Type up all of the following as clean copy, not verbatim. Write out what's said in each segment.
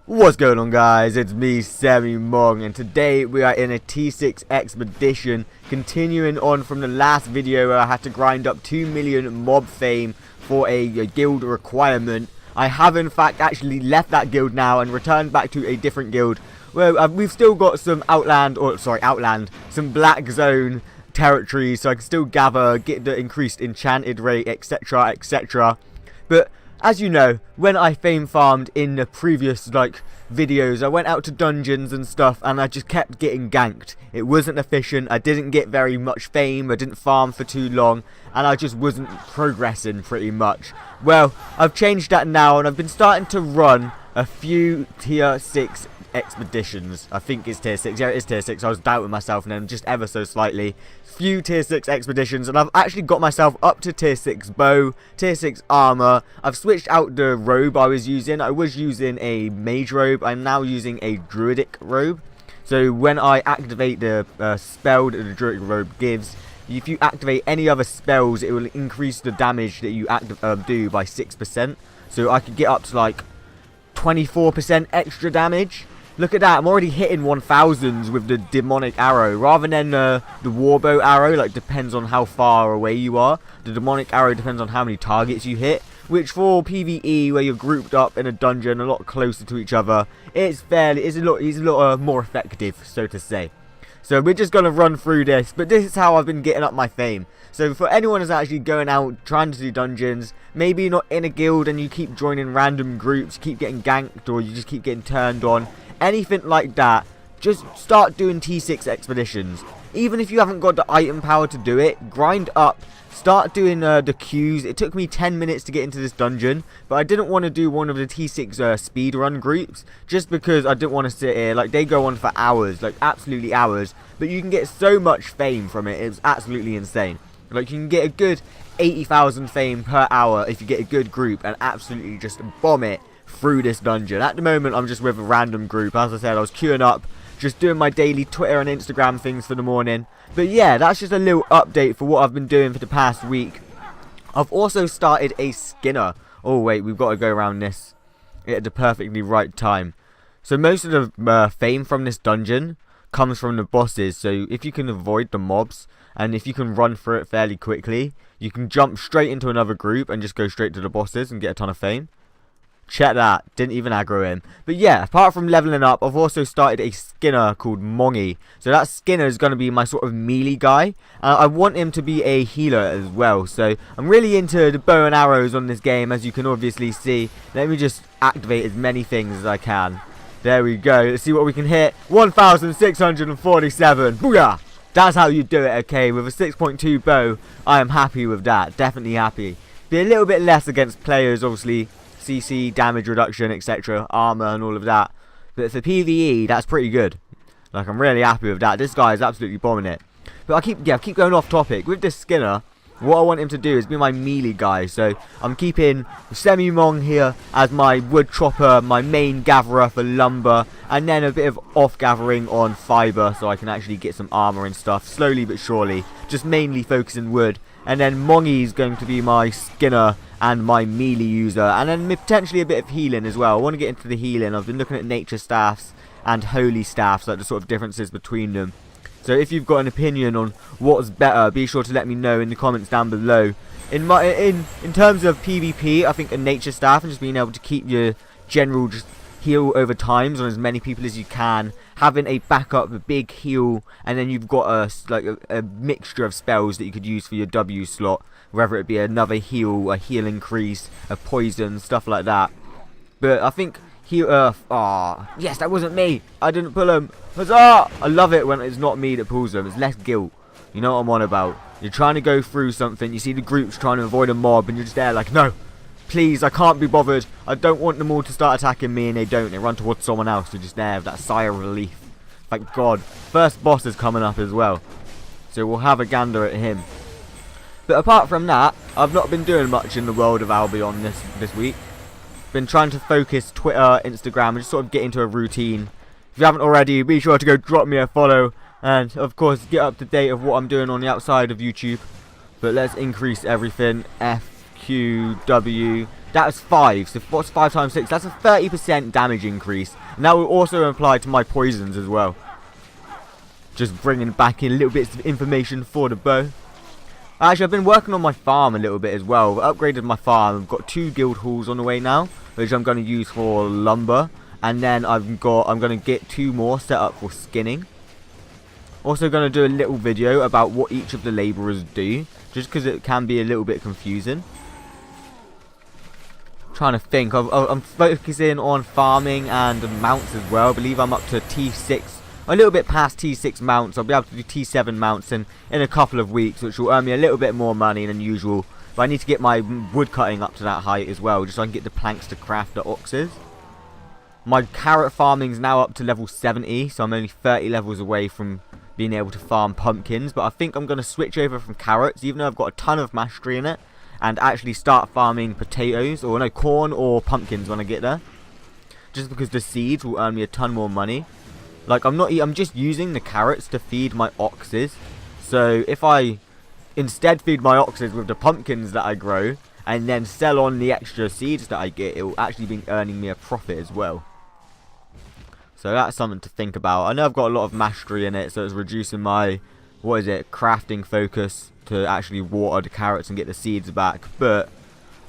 What's going on, guys? It's me, SemiMong, and today we are in a T6 expedition, continuing on from the last video where I had to grind up 2 million mob fame for a guild requirement. I have in fact actually left that guild now and returned back to a different guild where we've still got some some black zone territory, so I can still gather, get the increased enchanted rate, etc, etc. But as you know, when I fame farmed in the previous videos, I went out to dungeons and stuff and I just kept getting ganked. It wasn't efficient, I didn't get very much fame, I didn't farm for too long, and I just wasn't progressing pretty much. Well, I've changed that now and I've been starting to run a few tier 6 expeditions. I think it's tier 6, yeah it is tier 6, I was doubting myself and then just ever so slightly. Few tier 6 expeditions, and I've actually got myself up to tier 6 bow, tier 6 armor. I've switched out the robe I was using. I was using a mage robe, I'm now using a druidic robe. So when I activate the spell that the druidic robe gives, if you activate any other spells, it will increase the damage that you do by 6%. So I could get up to 24% extra damage. Look at that, I'm already hitting 1000s with the demonic arrow, rather than the warbow arrow, depends on how far away you are. The demonic arrow depends on how many targets you hit, which for PvE, where you're grouped up in a dungeon a lot closer to each other, it's a lot more effective, so to say. So we're just going to run through this, but this is how I've been getting up my fame. So for anyone who's actually going out, trying to do dungeons, maybe you're not in a guild and you keep joining random groups, keep getting ganked, or you just keep getting turned on, anything like that, just start doing T6 expeditions. Even if you haven't got the item power to do it, grind up, start doing the queues. It took me 10 minutes to get into this dungeon, but I didn't want to do one of the T6 speedrun groups, just because I didn't want to sit here. They go on for hours, absolutely hours, but you can get so much fame from it, it's absolutely insane. You can get a good 80,000 fame per hour if you get a good group and absolutely just bomb it through this dungeon. At the moment I'm just with a random group. As I said, I was queuing up, just doing my daily Twitter and Instagram things for the morning. But yeah, that's just a little update for what I've been doing for the past week. I've also started a Skinner. Oh wait, we've got to go around this at the perfectly right time. So most of the fame from this dungeon comes from the bosses, so if you can avoid the mobs and if you can run through it fairly quickly, you can jump straight into another group and just go straight to the bosses and get a ton of fame. Check that, didn't even aggro him. But yeah, apart from leveling up, I've also started a Skinner called Mongy. So that Skinner is going to be my sort of melee guy. I want him to be a healer as well. So I'm really into the bow and arrows on this game, as you can obviously see. Let me just activate as many things as I can. There we go, let's see what we can hit. 1647, booyah! That's how you do it, okay, with a 6.2 bow. I am happy with that, definitely happy. Be a little bit less against players, obviously. CC, damage reduction, etc, armor and all of that, but for PvE that's pretty good. I'm really happy with that. This guy is absolutely bombing it. But I keep going off topic. With this Skinner, what I want him to do is be my melee guy. So I'm keeping SemiMong here as my wood chopper, my main gatherer for lumber, and then a bit of off gathering on fiber so I can actually get some armor and stuff slowly but surely, just mainly focusing wood. And then Mongy is going to be my Skinner and my melee user, and then potentially a bit of healing as well. I want to get into the healing. I've been looking at nature staffs and holy staffs, the sort of differences between them. So if you've got an opinion on what's better, be sure to let me know in the comments down below. In terms of PvP, I think a nature staff and just being able to keep your general just heal over times on as many people as you can, having a backup, a big heal, and then you've got a mixture of spells that you could use for your W slot, whether it be another heal, a heal increase, a poison, stuff like that. But I think heal, yes, that wasn't me, I didn't pull him. Huzzah! I love it when it's not me that pulls them, it's less guilt. You know what I'm on about. You're trying to go through something, you see the groups trying to avoid a mob, and you're just there no, please, I can't be bothered. I don't want them all to start attacking me, and they don't. They run towards someone else. They're just there with that sigh of relief. Thank God. First boss is coming up as well, so we'll have a gander at him. But apart from that, I've not been doing much in the world of Albion this week. Been trying to focus Twitter, Instagram, and just sort of get into a routine. If you haven't already, be sure to go drop me a follow, and of course get up to date of what I'm doing on the outside of YouTube. But let's increase everything. F, Q, W, That's 5. So what's 5 times 6? That's a 30% damage increase. And that will also apply to my poisons as well. Just bringing back in little bits of information for the bow. Actually, I've been working on my farm a little bit as well. I've upgraded my farm. I've got 2 guild halls on the way now, which I'm going to use for lumber. And then I'm going to get 2 more set up for skinning. Also going to do a little video about what each of the labourers do, just because it can be a little bit confusing. Trying to think. I'm focusing on farming and mounts as well. I believe I'm up to T6, a little bit past T6 mounts. I'll be able to do T7 mounts in a couple of weeks, which will earn me a little bit more money than usual. But I need to get my wood cutting up to that height as well, just so I can get the planks to craft the oxes. My carrot farming is now up to level 70, so I'm only 30 levels away from being able to farm pumpkins. But I think I'm going to switch over from carrots, even though I've got a ton of mastery in it, and actually start farming potatoes, or no, corn or pumpkins when I get there. Just because the seeds will earn me a ton more money. Like, I'm just using the carrots to feed my oxes. So if I instead feed my oxes with the pumpkins that I grow, and then sell on the extra seeds that I get, it will actually be earning me a profit as well. So that's something to think about. I know I've got a lot of mastery in it, so it's reducing my, crafting focus to actually water the carrots and get the seeds back. But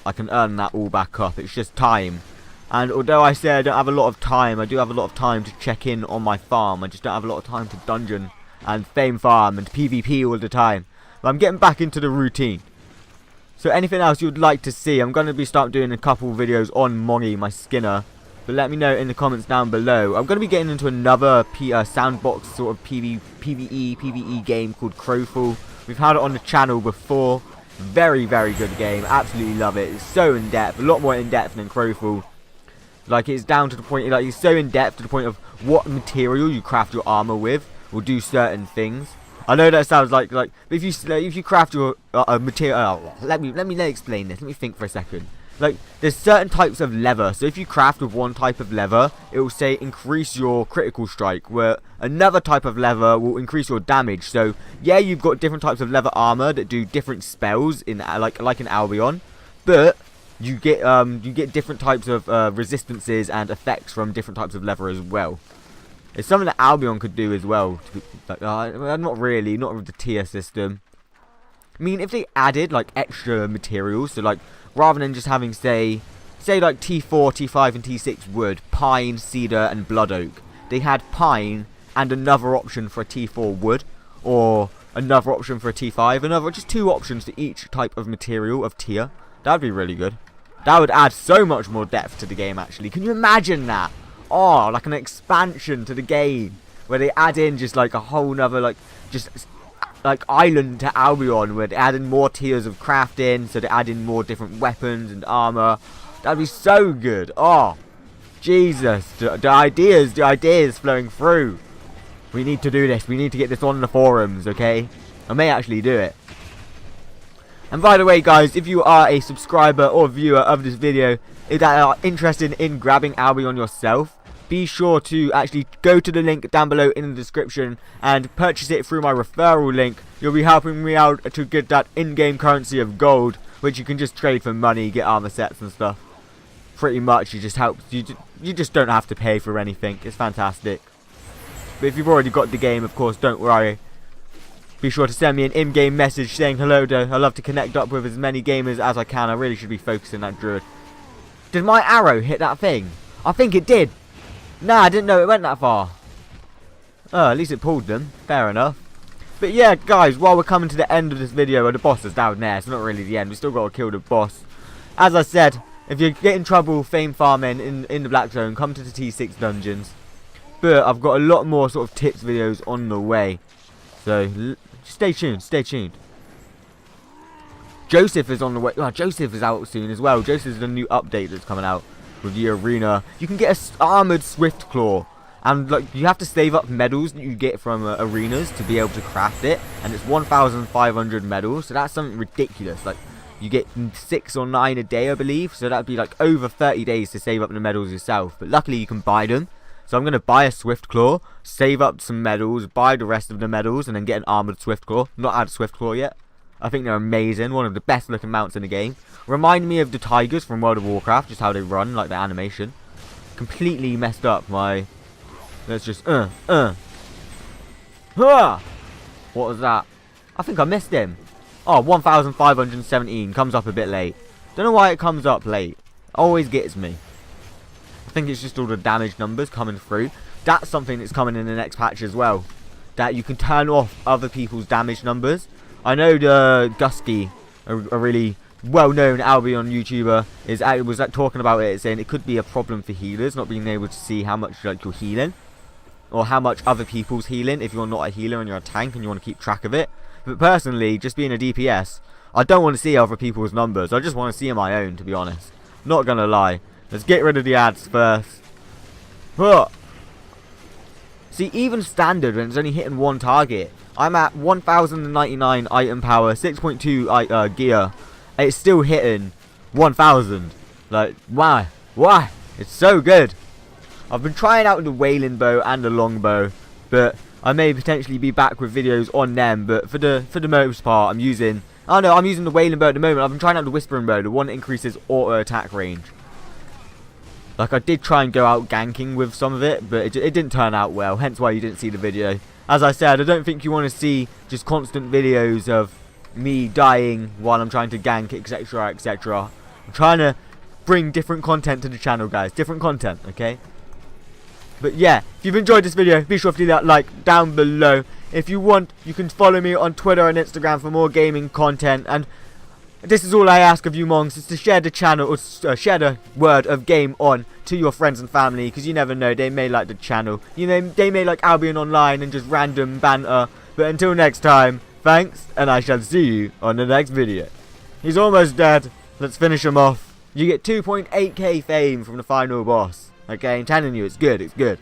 I can earn that all back up. It's just time. And although I say I don't have a lot of time, I do have a lot of time to check in on my farm. I just don't have a lot of time to dungeon and fame farm and PvP all the time. But I'm getting back into the routine. So anything else you'd like to see, I'm going to be start doing a couple videos on Mongy, my skinner. But let me know in the comments down below. I'm going to be getting into another sandbox sort of PvE game called Crowfall. We've had it on the channel before. Very, very good game. Absolutely love it. It's so in-depth. A lot more in-depth than Crowfall. Like, it's down to the point, like, it's so in-depth to the point of what material you craft your armor with will do certain things. I know that sounds like if you craft your material, let me explain this. Let me think for a second. Like, there's certain types of leather. So if you craft with one type of leather, it will say increase your critical strike, where another type of leather will increase your damage. So yeah, you've got different types of leather armor that do different spells in like in Albion, but you get different types of resistances and effects from different types of leather as well. It's something that Albion could do as well. Not really, not with the tier system. I mean, if they added like extra materials, so like rather than just having say like T4, T5 and T6 wood, pine, cedar and blood oak, they had pine and another option for a T4 wood, or another option for a T5, just 2 options to each type of material of tier. That would be really good. That would add so much more depth to the game actually. Can you imagine that? Oh, like an expansion to the game where they add in just like a whole nother like island to Albion, where they add in more tiers of crafting, so they add in more different weapons and armor. That'd be so good. Oh, Jesus, the ideas flowing through. We need to do this. We need to get this on the forums, okay? I may actually do it. And by the way, guys, if you are a subscriber or viewer of this video that are interested in grabbing Albion yourself, be sure to actually go to the link down below in the description and purchase it through my referral link. You'll be helping me out to get that in-game currency of gold, which you can just trade for money, get armor sets and stuff. Pretty much, you just don't have to pay for anything. It's fantastic. But if you've already got the game, of course, don't worry. Be sure to send me an in-game message saying hello. I love to connect up with as many gamers as I can. I really should be focusing on that druid. Did my arrow hit that thing? I think it did. Nah, I didn't know it went that far. Oh, at least it pulled them. Fair enough. But yeah, guys, while we're coming to the end of this video, the boss is down there. It's not really the end. We still got to kill the boss. As I said, if you get in trouble fame farming in the Black Zone, come to the T6 dungeons. But I've got a lot more sort of tips videos on the way. So, stay tuned. Stay tuned. Joseph is on the way. Oh, Joseph is out soon as well. Joseph is the new update that's coming out with the arena. You can get a armored swift claw, and like you have to save up medals that you get from arenas to be able to craft it, and it's 1,500 medals, so that's something ridiculous. Like you get 6 or 9 a day, I believe, so that'd be like over 30 days to save up the medals yourself. But luckily you can buy them, so I'm going to buy a swift claw, save up some medals, buy the rest of the medals, and then get an armored swift claw. Not had a swift claw yet. I think they're amazing. One of the best looking mounts in the game. Remind me of the tigers from World of Warcraft, just how they run, like the animation. Completely messed up my... Let's just, What was that? I think I missed him. Oh, 1,517. Comes up a bit late. Don't know why it comes up late. Always gets me. I think it's just all the damage numbers coming through. That's something that's coming in the next patch as well. That you can turn off other people's damage numbers. I know the Gusky, a really well-known Albion YouTuber, was talking about it, saying it could be a problem for healers, not being able to see how much like you're healing. Or how much other people's healing if you're not a healer and you're a tank and you want to keep track of it. But personally, just being a DPS, I don't want to see other people's numbers. I just want to see my own, to be honest. Not gonna lie. Let's get rid of the ads first. See, even standard, when it's only hitting one target, I'm at 1,099 item power, 6.2 gear. It's still hitting 1,000. Like, why? Why? It's so good. I've been trying out the whaling bow and the longbow, but I may potentially be back with videos on them. But for the most part, I'm using the whaling bow at the moment. I've been trying out the whispering bow, the one that increases auto attack range. Like, I did try and go out ganking with some of it, but it didn't turn out well. Hence why you didn't see the video. As I said, I don't think you want to see just constant videos of me dying while I'm trying to gank, etc, etc. I'm trying to bring different content to the channel, guys. Different content, okay? But yeah, if you've enjoyed this video, be sure to leave that like down below. If you want, you can follow me on Twitter and Instagram for more gaming content. And this is all I ask of you monks, is to share the channel, or share the word of game on to your friends and family, because you never know, they may like the channel. You know, they may like Albion Online and just random banter. But until next time, thanks, and I shall see you on the next video. He's almost dead. Let's finish him off. You get 2.8k fame from the final boss. Okay, I'm telling you, it's good, it's good.